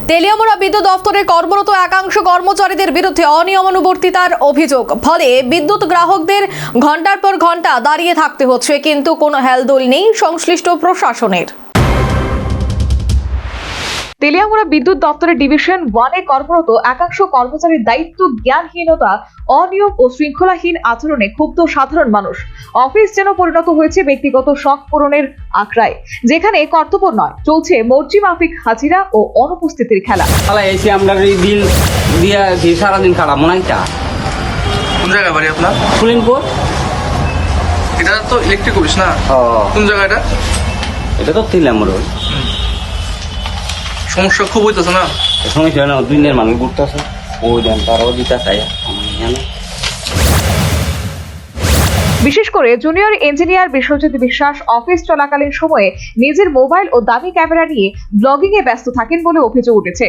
তেলিয়ামুড়া বিদ্যুৎ দফতরে কর্মরত একাংশ কর্মচারীদের বিরুদ্ধে অনিয়মানুবর্তিতার অভিযোগ। ফলে বিদ্যুৎ গ্রাহকদের ঘন্টার পর ঘন্টা দাঁড়িয়ে থাকতে হচ্ছে, কিন্তু কোনো হেলদোল নেই সংশ্লিষ্ট প্রশাসনের। তেলিয়ামুড়া বিদ্যুৎ দপ্তরের ডিভিশন 1-এ কর্মরত একাংশ কর্মচারীর দায়িত্ব জ্ঞানহীনতা, অনিয়ম ও শৃঙ্খলাহীন আচরণে ক্ষুব্ধ সাধারণ মানুষ। অফিস যেন পরিণত হয়েছে ব্যক্তিগত শখ পূরণের আখড়ায়, যেখানে কর্তব্য নয়, চলছে মর্জি মাফিক হাজিরা ও অনুপস্থিতির খেলা। এসে আমরা বিল দিয়া সারাদিন খারাপ মনে হয়। কোন জায়গায় বাড়ি আপনার? ফুলিনপুর। এটা তো ইলেকট্রিক অফিস না? কোন জায়গাটা? এটা তো তেলিয়ামুড়া। সমস্যা খুব হইতেছে না? সমস্যা না, দুনিয়ার মানুষ ঘুরতেছে, ওই দেন তারাও দিতে চাই। বিশেষ করে জুনিয়র ইঞ্জিনিয়ার বিশ্বজিৎ বিশ্বাস অফিস চলাকালীন সময়ে নিজের মোবাইল ও দামি ক্যামেরা নিয়ে ব্লগিং এ ব্যস্ত থাকেন বলে অভিযোগ উঠেছে।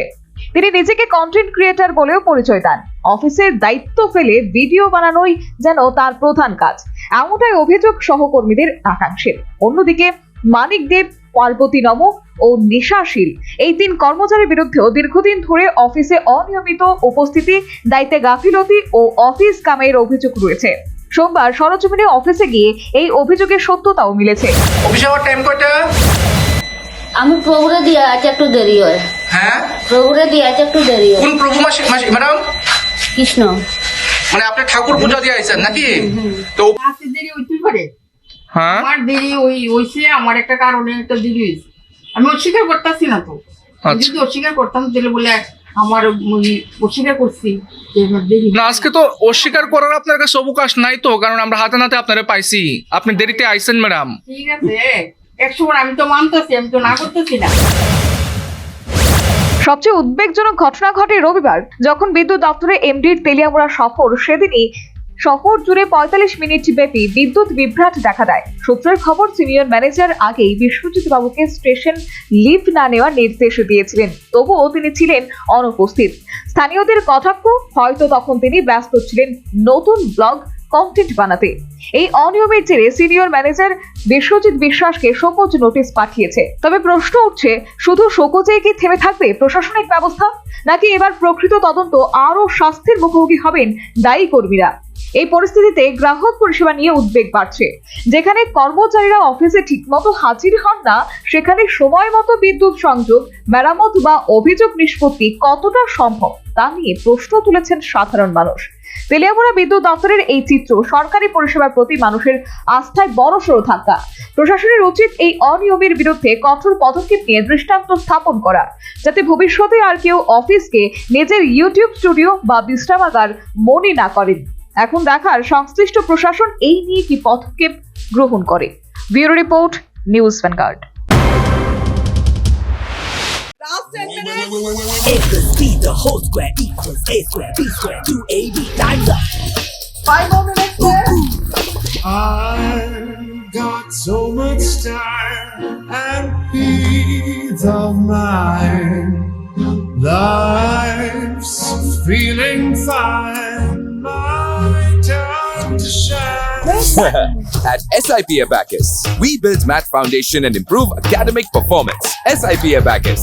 তিনি নিজেকে কন্টেন্ট ক্রিয়েটর বলেও পরিচয় দেন। অফিসের দায়িত্ব ফেলে ভিডিও বানানোই যেন তার প্রধান কাজ, এমনটাই অভিযোগ সহকর্মীদের একাংশের। অন্যদিকে মানিক দেব, পার্বতী নম ও নিশাশীল এই 3 কর্মচারীর বিরুদ্ধেও দীর্ঘদিন ধরে অফিসে অনিয়মিত উপস্থিতি, দায়িত্বে গাফিলতি ও অফিস কামের অভিযোগ রয়েছে। সোমবার সরেজমিনে অফিসে গিয়ে এই অভিযোগের সত্যতাও মিলেছে। অফিসে আওয়ার টাইম কয়টা? আমি প্রভুরে দিয়ে আছে একটু দেরি হয়। হ্যাঁ, প্রভুরে দিয়ে আছে একটু দেরি হয়। কোন প্রভু ম্যাডাম? কৃষ্ণ। মানে আপনি ঠাকুর পূজা দিয়ে আইছেন নাকি? তো দেরি হইতেই পারে। হ্যাঁ, আমার দেরি হইছে, আমার একটা কারণে একটা দেরি হয়েছে। আমি অস্বীকার করতেছি না তো। আমি যদি অস্বীকার করতাম তাহলে বলে আমার অস্বীকার করছি যে আমার দেরি। না, আজকে তো অস্বীকার করার আপনার কাছে অবকাশ নাই তো, কারণ আমরা হাতে নাতে আপনারে পাইছি। আপনি দেরিতে আইছেন ম্যাডাম। ঠিক আছে, 100 বার আমি তো মানতেছি, আমি তো না করতেছি না। সবচেয়ে উদ্বেগজনক ঘটনা ঘটে রবিবার, যখন বিদ্যুৎ দপ্তরে এমডির তেলিয়ামুড়া সফর। সেদিনই শহর জুড়ে 45 মিনিট ব্যাপী বিদ্যুৎ বিভ্রাট দেখা দেয়। সূত্রের খবর, সিনিয়র ম্যানেজার আগেই বিশ্বজিৎ বাবুকে স্টেশন লিভ না নেওয়ার নির্দেশ দিয়েছিলেন, তবুও তিনি ছিলেন অনুপস্থিত। স্থানীয়দের কটাক্ষ, হয়তো তখন তিনি ব্যস্ত ছিলেন নতুন ব্লগ কন্টেন্ট বানাতে। এই অনিয়মের জেরে সিনিয়র ম্যানেজার বিশ্বজিৎ বিশ্বাসকে শোকজ নোটিশ পাঠিয়েছে। তবে প্রশ্ন উঠছে, শুধু শোকজেই কি থেমে থাকবে প্রশাসনিক ব্যবস্থা, নাকি এবার প্রকৃত তদন্ত আরও শাস্তির মুখোমুখি হবেন দায়ী কর্মীরা? এই পরিস্থিতিতে গ্রাহক পরিষেবা নিয়ে উদ্বেগ বাড়ছে। যেখানে কর্মচারীরা অফিসে ঠিকমতো হাজির হন না, সেখানে সময় মতো বিদ্যুৎ সংযোগ, মেরামত বা অভিযোগ নিষ্পত্তি কতটা সম্ভব তা নিয়ে প্রশ্ন তুলেছেন সাধারণ মানুষ। তেলিয়ামুড়া বিদ্যুৎ দপ্তরের এই চিত্র সরকারি পরিষেবার প্রতি মানুষের আস্থায় বড়সড় ধাক্কা। প্রশাসনের উচিত এই অনিয়মের বিরুদ্ধে কঠোর পদক্ষেপ নিয়ে দৃষ্টান্ত স্থাপন করা, যাতে ভবিষ্যতে আর কেউ অফিসকে নিজের ইউটিউব স্টুডিও বা বিশ্রামাগার মনে না করেন। এখন দেখার সংশ্লিষ্ট প্রশাসন এই নিয়ে কি পদক্ষেপ গ্রহণ করে। Bureau report, news vanguard. A plus B, the whole square equals A square, B square, 2AB, time's up. 5 more minutes there. I've got so much time and peace of mind. Life's feeling fine. My time to shine. At SIP Abacus, we build math foundation and improve academic performance. SIP Abacus,